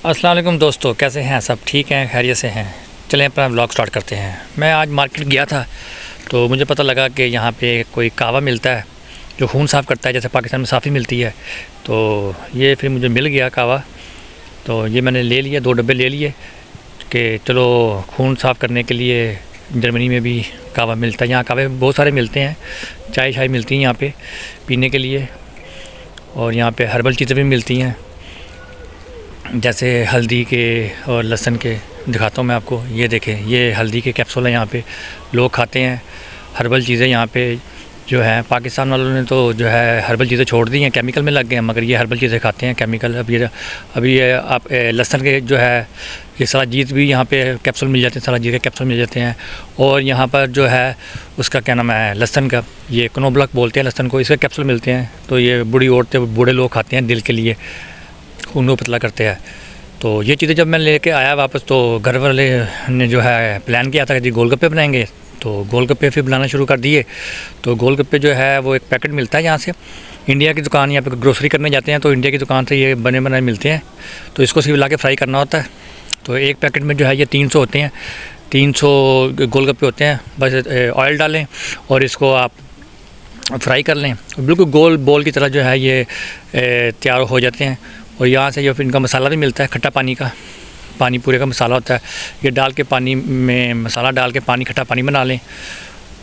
अस्सलाम वालेकुम दोस्तों, कैसे हैं सब? ठीक हैं, खैरियत से हैं? चलें अपना व्लॉग स्टार्ट करते हैं। मैं आज मार्केट गया था तो मुझे पता लगा कि यहाँ पे कोई कहवा मिलता है जो खून साफ़ करता है, जैसे पाकिस्तान में साफ़ी मिलती है। तो ये फिर मुझे मिल गया कहवा, तो ये मैंने ले लिया, 2 डब्बे ले लिए कि चलो खून साफ़ करने के लिए जर्मनी में भी कहवा मिलता है। यहाँ कहवे बहुत सारे मिलते हैं, चाय शाय मिलती हैं यहाँ पे पीने के लिए, और यहाँ पे हर्बल चीज़ें भी मिलती हैं, जैसे हल्दी के और लहसुन के। दिखाता हूँ मैं आपको, ये देखें, ये हल्दी के कैप्सूल हैं, यहाँ पे लोग खाते हैं। हर्बल चीज़ें यहाँ पे जो है, पाकिस्तान वालों ने तो जो है हर्बल चीज़ें छोड़ दी हैं, केमिकल में लग गए हैं, मगर ये हर्बल चीज़ें खाते हैं केमिकल। अभी ये आप लहसुन के जो है, ये सलाजीत भी यहाँ पे कैप्सूल मिल जाते हैं, सलाजीत के कैप्सूल मिल जाते हैं। और यहाँ पर जो है उसका क्या नाम है, लहसुन का, ये क्नोब्लक बोलते हैं लहसुन को, इसके कैप्सूल मिलते हैं। तो ये बूढ़ी औरतें बूढ़े लोग खाते हैं, दिल के लिए खून को पतला करते हैं। तो ये चीज़ें जब मैं लेके आया वापस, तो घर वाले ने जो है प्लान किया था कि जी गोलगप्पे बनाएंगे, तो गोलगप्पे फिर बनाना शुरू कर दिए। तो गोलगप्पे जो है वो एक पैकेट मिलता है यहाँ से, इंडिया की दुकान, यहाँ पे ग्रोसरी करने जाते हैं तो इंडिया की दुकान से ये बने बनाए मिलते हैं। तो इसको सिर्फ ला के फ्राई करना होता है। तो एक पैकेट में जो है ये 300 होते हैं, 300 गोलगप्पे होते हैं। बस ऑयल डालें और इसको आप फ्राई कर लें, बिल्कुल गोल बॉल की तरह जो है ये तैयार हो जाते हैं। और यहाँ से जो फिर इनका मसाला भी मिलता है, खट्टा पानी का, पानी पूरे का मसाला होता है। ये डाल के पानी में मसाला डाल के पानी, खट्टा पानी बना लें,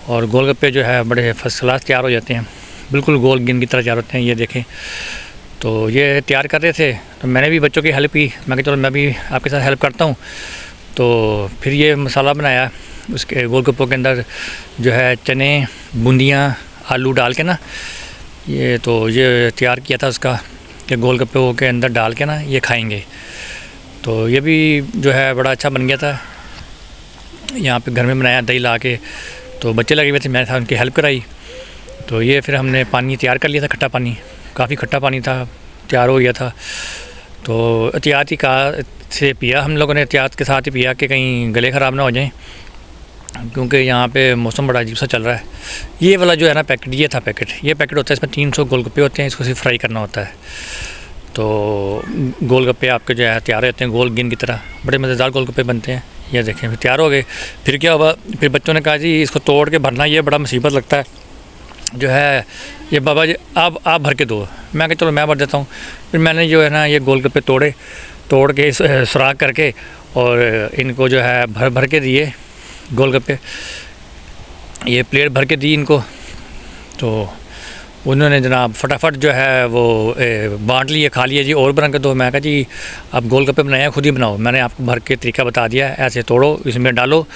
और गोलगप्पे जो है बड़े फर्स्ट क्लास तैयार हो जाते हैं, बिल्कुल गोल गेंद की तरह तैयार होते हैं। ये देखें, तो ये तैयार कर रहे थे, तो मैंने भी बच्चों की हेल्प की। मैं कहा चलो मैं भी आपके साथ हेल्प करता हूँ। तो फिर ये मसाला बनाया, उसके गोलगप्पों के अंदर जो है चने, बूंदियाँ, आलू डाल के ना, ये तो ये तैयार किया था उसका, कि गोलगप्पे के अंदर डाल के ना ये खाएंगे। तो ये भी जो है बड़ा अच्छा बन गया था। यहाँ पे घर में बनाया दही ला के, तो बच्चे लगे हुए थे, मैंने था उनकी हेल्प कराई। तो ये फिर हमने पानी तैयार कर लिया था, खट्टा पानी, काफ़ी खट्टा पानी था, तैयार हो गया था। तो एहतियात ही का से पिया हम लोगों ने, एहतियात के साथ ही पिया कि कहीं गले ख़राब ना हो जाएं, क्योंकि यहाँ पे मौसम बड़ा अजीब सा चल रहा है। ये वाला जो है ना पैकेट, ये था पैकेट, ये पैकेट होता है, इसमें 300 गोलगप्पे होते हैं, इसको सिर्फ फ्राई करना होता है। तो गोलगप्पे आपके जो है तैयार रहते हैं, गोल गेंद की तरह, बड़े मज़ेदार गोलगप्पे बनते हैं। ये देखें, फिर तैयार हो गए। फिर क्या हुआ, फिर बच्चों ने कहा जी इसको तोड़ के भरना, ये बड़ा मुसीबत लगता है जो है, ये बाबा जी आप भर के दो। मैं कहा चलो मैं भर देता हूँ। फिर मैंने जो है ना ये गोलगप्पे तोड़ के सुराख करके, और इनको जो है भर के दिए गोलगप्पे, ये प्लेट भर के दी इनको। तो उन्होंने जनाब फटाफट जो है वो बांट लिए, खा लिए। जी और बना के दो। मैं कहा जी आप गोलगप्पे बनाए, खुद ही बनाओ, मैंने आपको भर के तरीका बता दिया है, ऐसे तोड़ो, इसमें डालो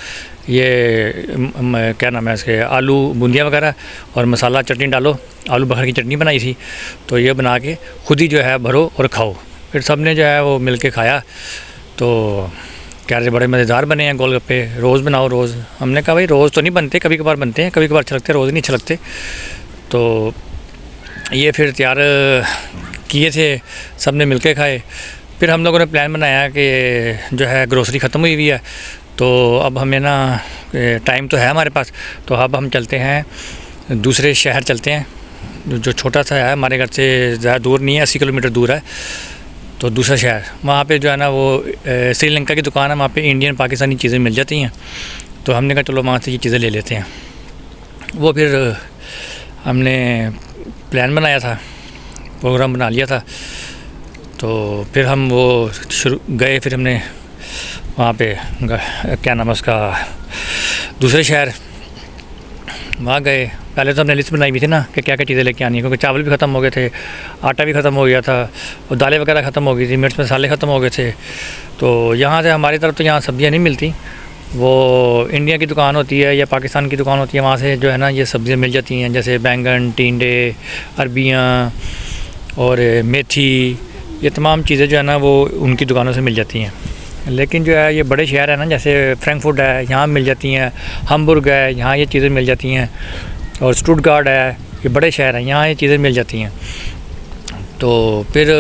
ये क्या नाम है इसके, आलू बूंदियाँ वगैरह, और मसाला चटनी डालो, आलू बखर की चटनी बनाई थी। तो ये बना के खुद ही जो है भरो और खाओ। फिर सब ने जो है वो मिल के खाया। तो कह रहे बड़े मज़ेदार बने हैं गोलगप्पे, रोज़ बनाओ रोज़। हमने कहा भाई रोज़ तो नहीं बनते, कभी कभार बनते हैं, कभी कभार अच्छे लगते, रोज़ नहीं अच्छे लगते। तो ये फिर तैयार किए थे, सब ने मिल के खाए। फिर हम लोगों ने प्लान बनाया कि जो है ग्रोसरी ख़त्म हुई हुई है, तो अब हमें ना टाइम तो है हमारे पास, तो अब हम चलते हैं दूसरे शहर चलते हैं, जो छोटा सा है, हमारे घर से ज़्यादा दूर नहीं है, 80 किलोमीटर दूर है। तो दूसरा शहर, वहाँ पे जो है ना वो श्रीलंका की दुकान है, वहाँ पे इंडियन पाकिस्तानी चीज़ें मिल जाती हैं। तो हमने कहा चलो वहाँ से ये चीज़ें ले लेते हैं। वो फिर हमने प्लान बनाया था, प्रोग्राम बना लिया था। तो फिर हम वो शुरू गए, फिर हमने वहाँ पे क्या नाम है उसका, दूसरे शहर, वहाँ गए। पहले तो हमने लिस्ट बनाई हुई थी ना कि क्या क्या चीज़ें लेके आनी है, क्योंकि चावल भी ख़त्म हो गए थे, आटा भी ख़त्म हो गया था, और दालें वगैरह ख़त्म हो गई थी, मिर्च मसाले ख़त्म हो गए थे। तो यहाँ से हमारी तरफ तो यहाँ सब्ज़ियाँ नहीं मिलती, वो इंडिया की दुकान होती है या पाकिस्तान की दुकान होती है, वहाँ से जो है ना ये सब्ज़ियाँ मिल जाती हैं, जैसे बैंगन, टिंडे, अरबियाँ और मेथी, ये तमाम चीज़ें जो है ना वो उनकी दुकानों से मिल जाती हैं। लेकिन जो है ये बड़े शहर है ना, जैसे फ्रैंकफर्ट है, यहाँ मिल जाती हैं, हम्बुर्ग है, यहाँ ये चीज़ें मिल जाती हैं, और स्टुटगार्ट है, ये बड़े शहर हैं, यहाँ ये चीज़ें मिल जाती हैं। तो फिर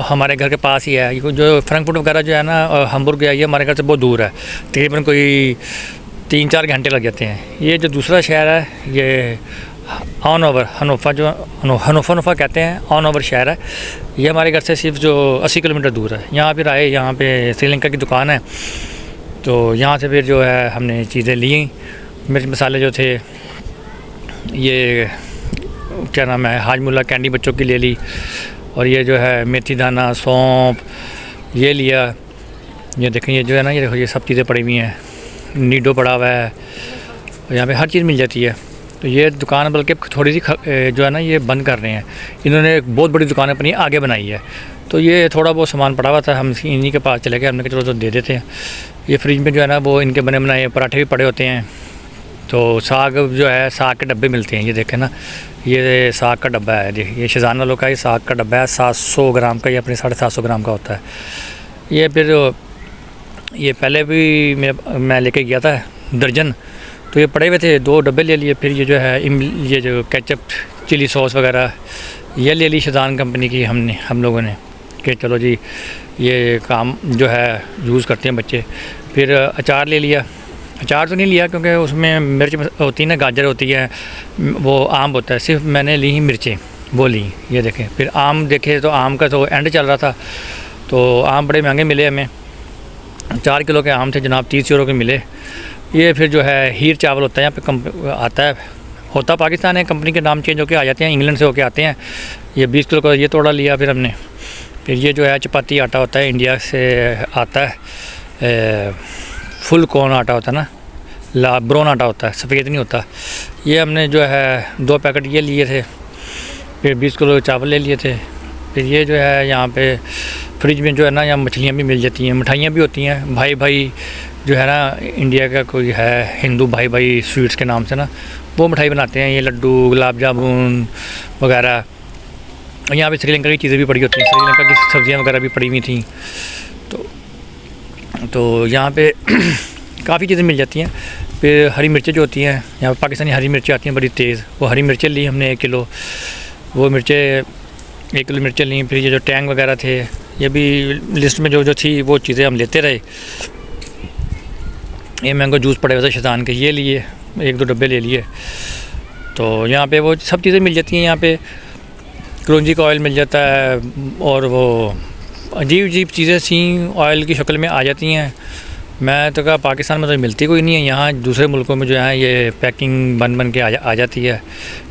हमारे घर के पास ही है, जो फ्रैंकफर्ट वगैरह जो है ना, हम्बुर्ग है, ये हमारे घर से बहुत दूर है, तकरीबन कोई 3-4 घंटे लग जाते हैं। ये जो दूसरा शहर है ये ऑन-ओवर हनोफा कहते हैं, ऑन-ओवर शहर है। ये हमारे घर से सिर्फ जो 80 किलोमीटर दूर है। यहाँ फिर आए, यहाँ पे श्रीलंका की दुकान है, तो यहाँ से फिर जो है हमने चीज़ें ली। मिर्च मसाले जो थे, ये क्या नाम है, हाजमुला कैंडी बच्चों की ले ली, और ये जो है मेथी दाना, सौंफ ये लिया। ये देखें, ये जो है ना, ये देखो, ये सब चीज़ें पड़ी हुई हैं, नीडो पड़ा हुआ है, और यहाँ पे हर चीज़ मिल जाती है। तो ये दुकान बल्कि थोड़ी सी जो है ना, ये बंद कर रहे हैं। इन्होंने एक बहुत बड़ी दुकान अपनी आगे बनाई है, तो ये थोड़ा बहुत सामान पड़ा हुआ था, हम इन्हीं के पास चले गए। हमने कहा चलो तो दे देते हैं। ये फ्रिज में जो है ना, वो इनके बने बनाए पराठे भी पड़े होते हैं। तो साग जो है, साग के डब्बे मिलते हैं, ये देखें ना, ये साग का डब्बा है। देखिए, ये शेज़ान वालों का ये साग का डब्बा है, 700 ग्राम का, ये अपने 750 ग्राम का होता है। ये फिर ये पहले भी मैं लेके गया था दर्जन, तो ये पड़े हुए थे, 2 डब्बे ले लिए। फिर ये जो है ये जो केचप, चिली सॉस वगैरह ये ले ली शेज़ान कंपनी की हम लोगों ने, कि चलो जी ये काम जो है यूज़ करते हैं बच्चे। फिर अचार ले लिया। अचार तो नहीं लिया क्योंकि उसमें मिर्च होती है ना, गाजर होती है, वो आम होता है, सिर्फ मैंने ली ही मिर्चें, वो ली। ये देखें, फिर आम देखे तो आम का तो एंड चल रहा था, तो आम बड़े महंगे मिले हमें। 4 किलो के आम थे जनाब, 30 यूरो के मिले। ये फिर जो है हीर चावल होता है, यहाँ पे आता है, होता पाकिस्तान है, कंपनी के नाम चेंज होके आ जाते हैं, इंग्लैंड से होके आते हैं। ये 20 किलो का ये तोड़ा लिया फिर हमने। फिर ये जो है चपाती आटा होता है, इंडिया से आता है, फुल कॉर्न आटा होता है ना, ब्राउन आटा होता है, सफ़ेद नहीं होता। ये हमने जो है 2 पैकेट ये लिए थे। फिर 20 किलो चावल ले लिए थे। फिर ये जो है यहाँ पे फ्रिज में जो है ना, यहाँ मछलियाँ भी मिल जाती हैं, मिठाइयाँ भी होती हैं। भाई जो है ना, इंडिया का कोई है हिंदू भाई स्वीट्स के नाम से ना, वो मिठाई बनाते हैं। ये लड्डू, गुलाब जामुन वगैरह। यहाँ पे श्रीलंका की चीज़ें भी पड़ी होती हैं, श्रीलंका की सब्ज़ियाँ वगैरह भी पड़ी हुई थी। तो यहाँ पे काफ़ी चीज़ें मिल जाती हैं। फिर हरी मिर्चें जो होती हैं, यहाँ पे पाकिस्तानी हरी मिर्चें आती हैं बड़ी तेज़, वो हरी मिर्चें ली हमने 1 किलो। वो मिर्चें 1 किलो मिर्चें ली। फिर ये जो टैंग वगैरह थे, ये भी लिस्ट में जो थी वो चीज़ें हम लेते रहे। ये मैंगो जूस पड़े हुए थे शेज़ान के, ये लिए 1-2 डब्बे ले लिए। तो यहाँ पे वो सब चीज़ें मिल जाती हैं। यहाँ पे कलौंजी का ऑयल मिल जाता है, और वो अजीब चीज़ें सी ऑयल की शक्ल में आ जाती हैं। मैं तो कहा पाकिस्तान में तो मिलती कोई नहीं है, यहाँ दूसरे मुल्कों में जो है ये पैकिंग बन के आ जाती है।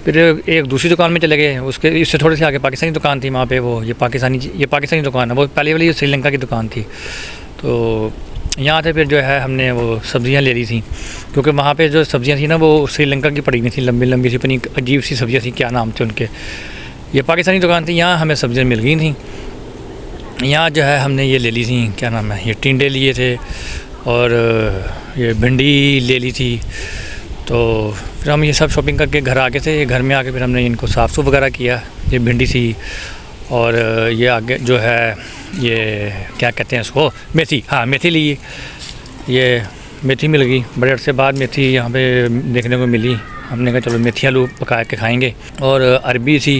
फिर एक दूसरी दुकान में चले गए, उसके इससे थोड़े से आगे पाकिस्तानी दुकान थी, वहाँ पे वो ये पाकिस्तानी दुकान है, वो पहले वाली श्रीलंका की दुकान थी। तो यहाँ से फिर जो है हमने वो सब्ज़ियाँ ले ली थी, क्योंकि वहाँ पे जो सब्ज़ियाँ थी ना, वो श्रीलंका की पड़ी हुई थी, लंबी सी, अपनी अजीब सी सब्ज़ियाँ थी, क्या नाम थे उनके। ये पाकिस्तानी दुकान थी, यहाँ हमें सब्ज़ियाँ मिल गई थी। यहाँ जो है हमने ये ले ली थी, क्या नाम है, ये टिंडे लिए थे, और ये भिंडी ले ली थी। तो फिर हम ये सब शॉपिंग करके घर आ गए थे। घर में आके फिर हमने इनको साफ़ सूफ वगैरह किया। ये भिंडी थी, और ये आगे जो है ये क्या कहते हैं इसको, मेथी, हाँ मेथी ली। ये मेथी मिल गई, बड़े अरसे बाद मेथी यहाँ पे देखने को मिली। हमने कहा चलो मेथी आलू पका के खाएंगे। और अरबी थी,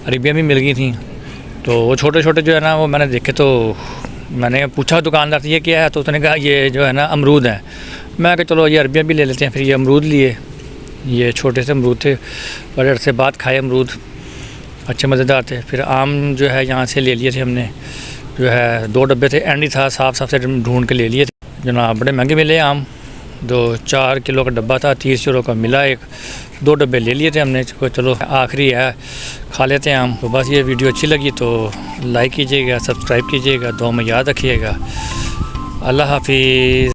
अरबियाँ भी मिल गई थी। तो वो छोटे जो है ना, वो मैंने देखे, तो मैंने पूछा दुकानदार से ये क्या है, तो उसने कहा ये जो है ना अमरूद है। मैं कहा चलो ये अरबियाँ भी ले लेते हैं। फिर ये अमरूद लिए, ये छोटे से अमरूद थे, बड़े अरसे बाद खाए अमरूद, अच्छे मज़ेदार थे। फिर आम जो है यहाँ से ले लिए थे हमने, जो है 2 डब्बे थे, एंड ही था, साफ से ढूंढ के ले लिए थे जनाब। बड़े महंगे मिले आम, 4 किलो का डब्बा था, 30 यूरो का मिला एक। 2 डब्बे ले लिए थे हमने, चलो आखिरी है, खा लेते हैं आम। तो बस ये वीडियो अच्छी लगी तो लाइक कीजिएगा, सब्सक्राइब कीजिएगा, दुआ में याद रखिएगा। अल्लाह हाफिज़।